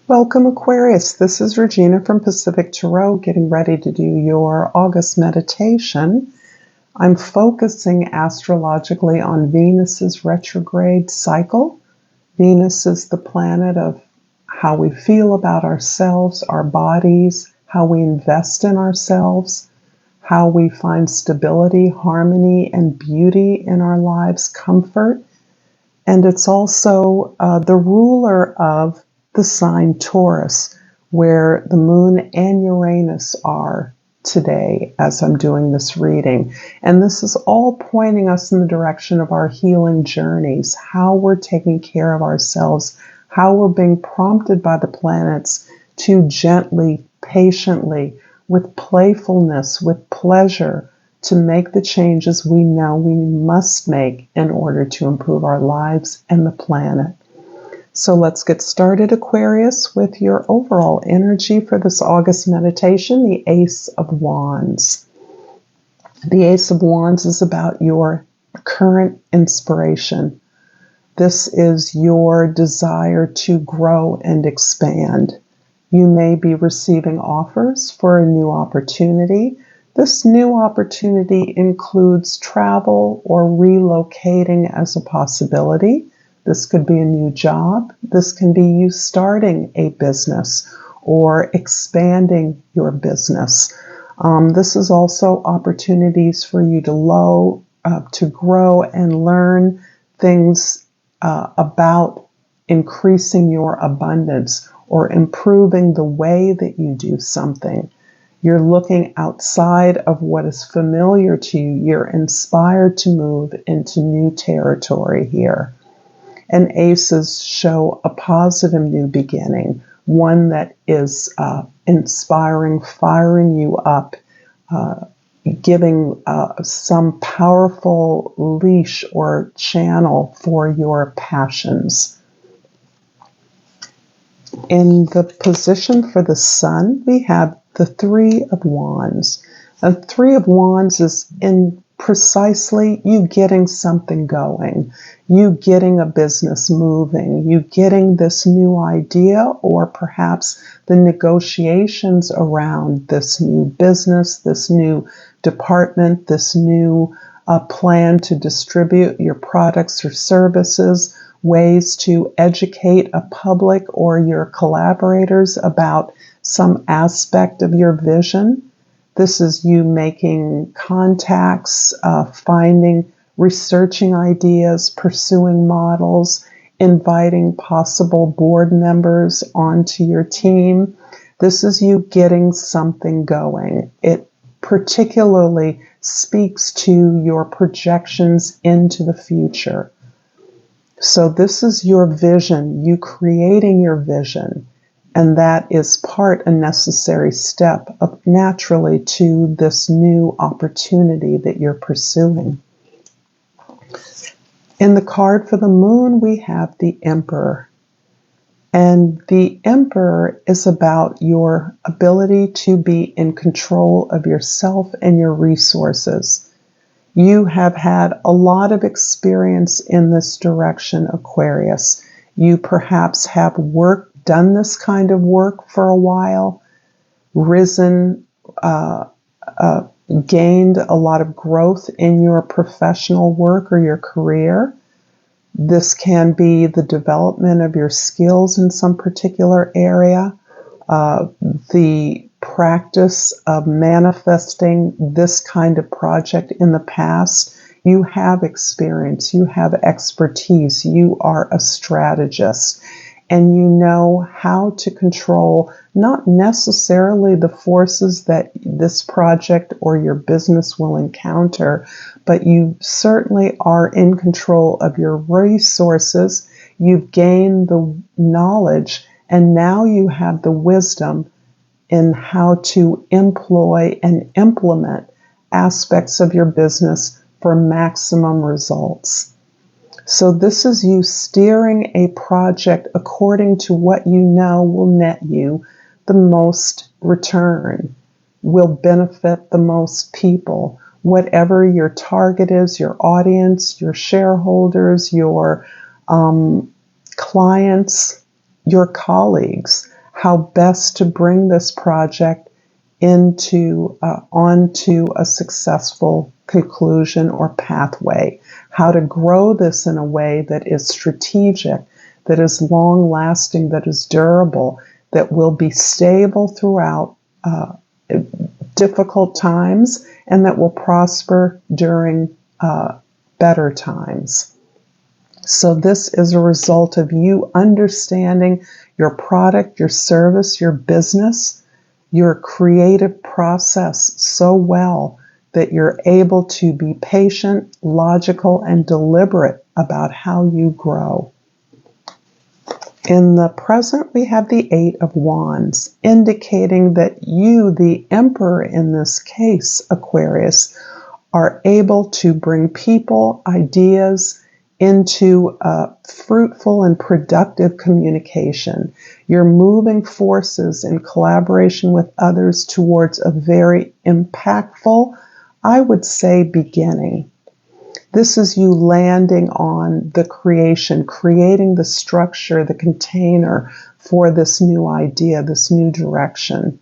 Welcome, Aquarius. This is Regina from Pacific Tarot, getting ready to do your August meditation. I'm focusing astrologically on Venus's retrograde cycle. Venus is the planet of how we feel about ourselves, our bodies, how we invest in ourselves, how we find stability, harmony, and beauty in our lives, comfort. And it's also the ruler of the sign Taurus, where the Moon and Uranus are today as I'm doing this reading. And this is all pointing us in the direction of our healing journeys, how we're taking care of ourselves, how we're being prompted by the planets to gently, patiently, with playfulness, with pleasure, to make the changes we know we must make in order to improve our lives and the planet. So let's get started, Aquarius, with your overall energy for this August meditation, the Ace of Wands. The Ace of Wands is about your current inspiration. This is your desire to grow and expand. You may be receiving offers for a new opportunity. This new opportunity includes travel or relocating as a possibility. This could be a new job. This can be you starting a business or expanding your business. This is also opportunities for you to grow and learn things about increasing your abundance or improving the way that you do something. You're looking outside of what is familiar to you. You're inspired to move into new territory here. And aces show a positive new beginning, one that is inspiring, firing you up, giving some powerful leash or channel for your passions. In the position for the sun, we have the Three of Wands. The Three of Wands is in precisely you getting something going, you getting a business moving, you getting this new idea, or perhaps the negotiations around this new business, this new department, this new plan to distribute your products or services, ways to educate a public or your collaborators about some aspect of your vision. This is you making contacts, researching ideas, pursuing models, inviting possible board members onto your team. This is you getting something going. It particularly speaks to your projections into the future. So this is your vision, you creating your vision. And that is a necessary step of naturally to this new opportunity that you're pursuing. In the card for the moon, we have the Emperor. And the Emperor is about your ability to be in control of yourself and your resources. You have had a lot of experience in this direction, Aquarius. You perhaps have done this kind of work for a while, gained a lot of growth in your professional work or your career. This can be the development of your skills in some particular area, the practice of manifesting this kind of project in the past. You have experience, you have expertise, you are a strategist. And you know how to control not necessarily the forces that this project or your business will encounter, but you certainly are in control of your resources. You've gained the knowledge, and now you have the wisdom in how to employ and implement aspects of your business for maximum results. So this is you steering a project according to what you know will net you the most return, will benefit the most people, whatever your target is, your audience, your shareholders, your clients, your colleagues. how best to bring this project onto a successful conclusion or pathway, how to grow this in a way that is strategic, that is long-lasting, that is durable, that will be stable throughout difficult times, and that will prosper during better times. So this is a result of you understanding your product, your service, your business, your creative process so well that you're able to be patient, logical, and deliberate about how you grow. In the present, we have the Eight of Wands, indicating that you, the Emperor in this case, Aquarius, are able to bring people, ideas into a fruitful and productive communication. You're moving forces in collaboration with others towards a very impactful, I would say, beginning. This is you landing on the creation, creating the structure, the container for this new idea, this new direction.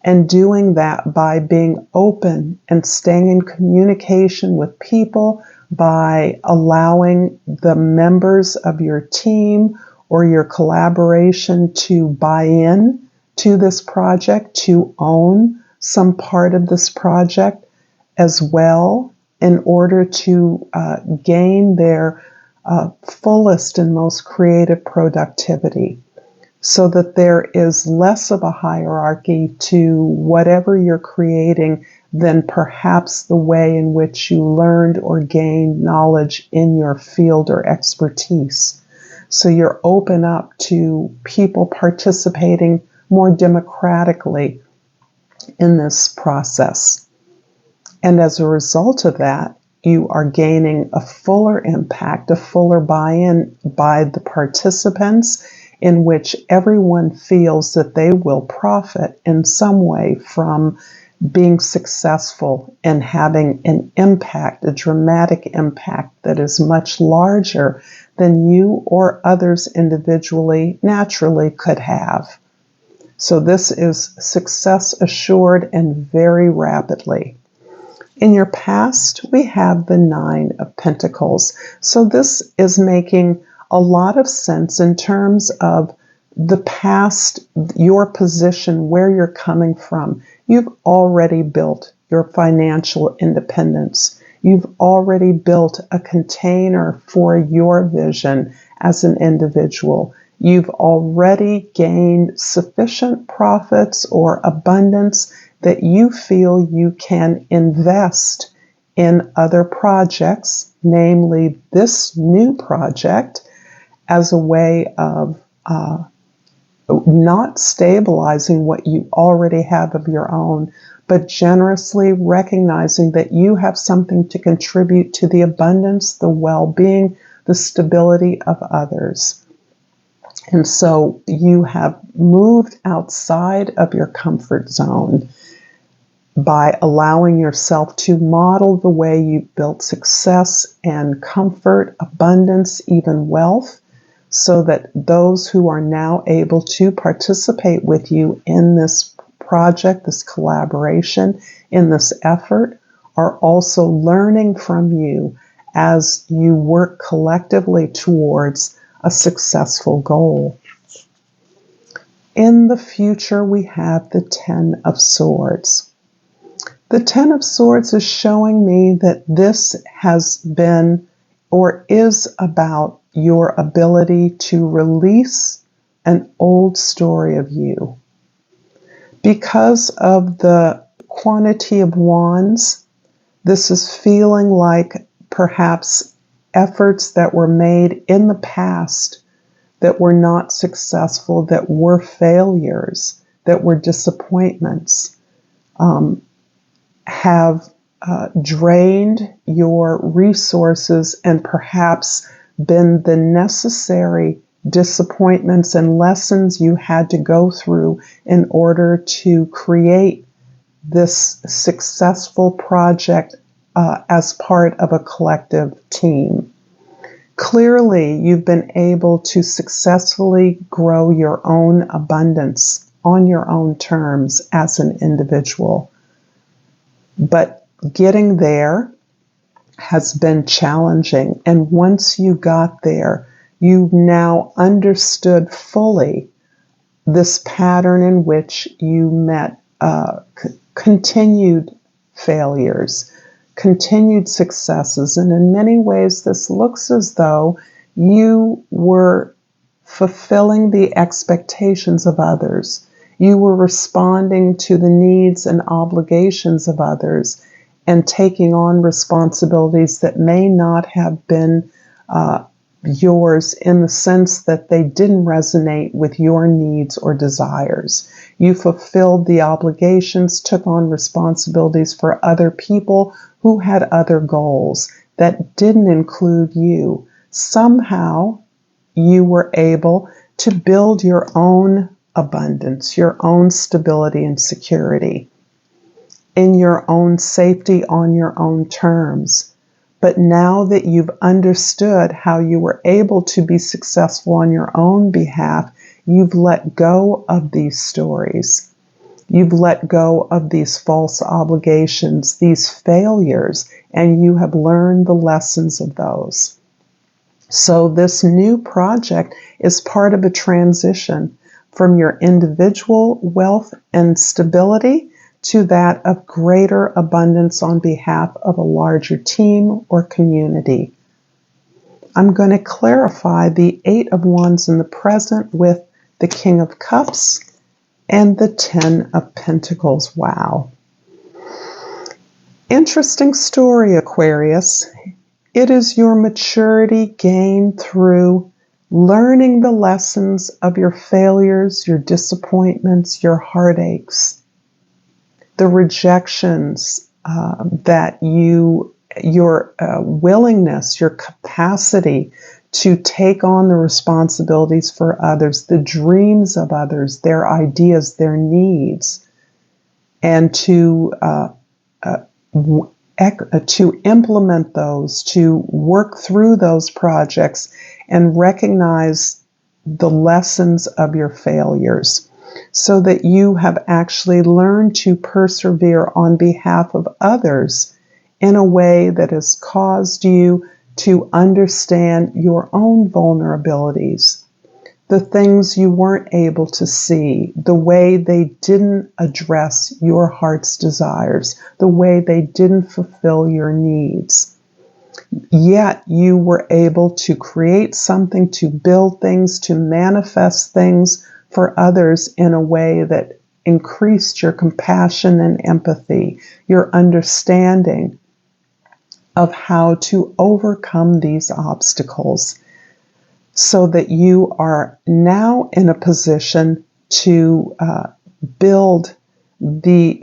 And doing that by being open and staying in communication with people, by allowing the members of your team or your collaboration to buy in to this project, to own some part of this project as well, in order to gain their fullest and most creative productivity, so that there is less of a hierarchy to whatever you're creating than perhaps the way in which you learned or gained knowledge in your field or expertise. So you're open up to people participating more democratically in this process. And as a result of that, you are gaining a fuller impact, a fuller buy-in by the participants, in which everyone feels that they will profit in some way from being successful and having an impact, a dramatic impact that is much larger than you or others individually naturally could have. So this is success assured and very rapidly. In your past, we have the Nine of Pentacles. So this is making a lot of sense in terms of the past, your position, where you're coming from. You've already built your financial independence. You've already built a container for your vision as an individual. You've already gained sufficient profits or abundance that you feel you can invest in other projects, namely this new project, as a way of not stabilizing what you already have of your own, but generously recognizing that you have something to contribute to the abundance, the well-being, the stability of others. And so you have moved outside of your comfort zone by allowing yourself to model the way you built success and comfort, abundance, even wealth, so that those who are now able to participate with you in this project, this collaboration, in this effort, are also learning from you as you work collectively towards a successful goal. In the future, we have the Ten of Swords. The Ten of Swords is showing me that this has been or is about your ability to release an old story of you. Because of the quantity of wands, this is feeling like perhaps efforts that were made in the past that were not successful, that were failures, that were disappointments, have drained your resources and perhaps been the necessary disappointments and lessons you had to go through in order to create this successful project as part of a collective team. Clearly, you've been able to successfully grow your own abundance on your own terms as an individual. But getting there has been challenging. And once you got there, you've now understood fully this pattern in which you met continued failures, continued successes. And in many ways, this looks as though you were fulfilling the expectations of others. You were responding to the needs and obligations of others and taking on responsibilities that may not have been yours in the sense that they didn't resonate with your needs or desires. You fulfilled the obligations, took on responsibilities for other people who had other goals that didn't include you. Somehow, you were able to build your own abundance, your own stability and security, in your own safety on your own terms. But now that you've understood how you were able to be successful on your own behalf, you've let go of these stories. You've let go of these false obligations, these failures, and you have learned the lessons of those. So this new project is part of a transition from your individual wealth and stability to that of greater abundance on behalf of a larger team or community. I'm going to clarify the Eight of Wands in the present with the King of Cups and the Ten of Pentacles. Wow. Interesting story, Aquarius. It is your maturity gained through learning the lessons of your failures, your disappointments, your heartaches, the rejections that your willingness, your capacity to take on the responsibilities for others, the dreams of others, their ideas, their needs, and to implement those, to work through those projects and recognize the lessons of your failures, so that you have actually learned to persevere on behalf of others in a way that has caused you to understand your own vulnerabilities, the things you weren't able to see, the way they didn't address your heart's desires, the way they didn't fulfill your needs. Yet you were able to create something, to build things, to manifest things for others in a way that increased your compassion and empathy, your understanding of how to overcome these obstacles, so that you are now in a position to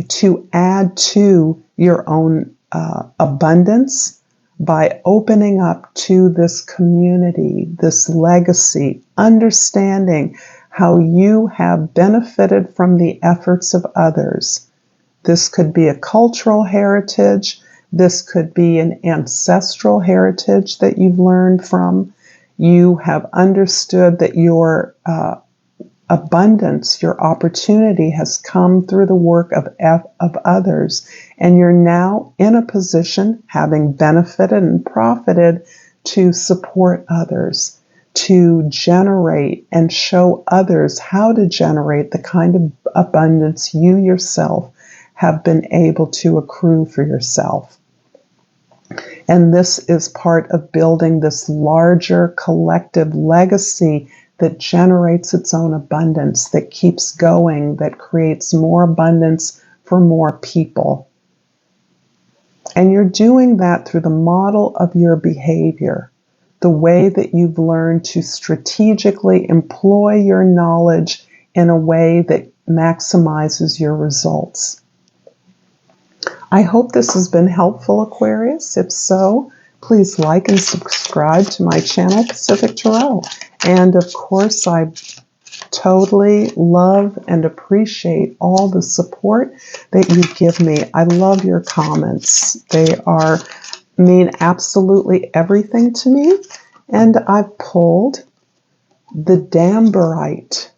to add to your own abundance by opening up to this community, this legacy, understanding how you have benefited from the efforts of others. This could be a cultural heritage. This could be an ancestral heritage that you've learned from. You have understood that your abundance, your opportunity has come through the work of others. And you're now in a position, having benefited and profited, to support others, to generate and show others how to generate the kind of abundance you yourself have been able to accrue for yourself. And this is part of building this larger collective legacy that generates its own abundance, that keeps going, that creates more abundance for more people. And you're doing that through the model of your behavior, the way that you've learned to strategically employ your knowledge in a way that maximizes your results. I hope this has been helpful, Aquarius. If so, please like and subscribe to my channel, Pacific Tarot. And of course, I totally love and appreciate all the support that you give me. I love your comments. They mean absolutely everything to me. And I've pulled the Damberite.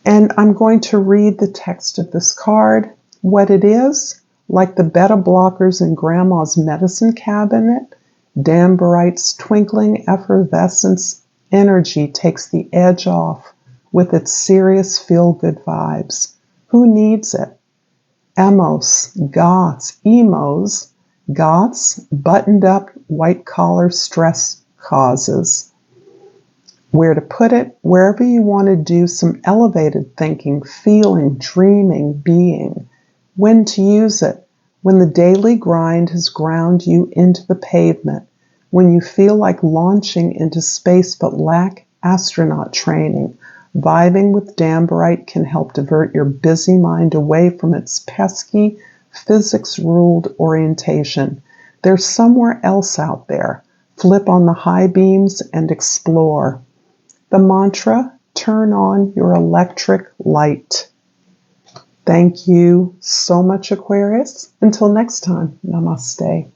And I'm going to read the text of this card. What it is, like the beta blockers in Grandma's medicine cabinet, Damberite's twinkling effervescence energy takes the edge off with its serious feel-good vibes. Who needs it? Emos, goths, emos, goths, buttoned-up, white-collar stress causes. Where to put it? Wherever you want to do some elevated thinking, feeling, dreaming, being. When to use it? When the daily grind has ground you into the pavement. When you feel like launching into space but lack astronaut training. Vibing with Damberite can help divert your busy mind away from its pesky, physics-ruled orientation. There's somewhere else out there. Flip on the high beams and explore. The mantra, turn on your electric light. Thank you so much, Aquarius. Until next time, namaste.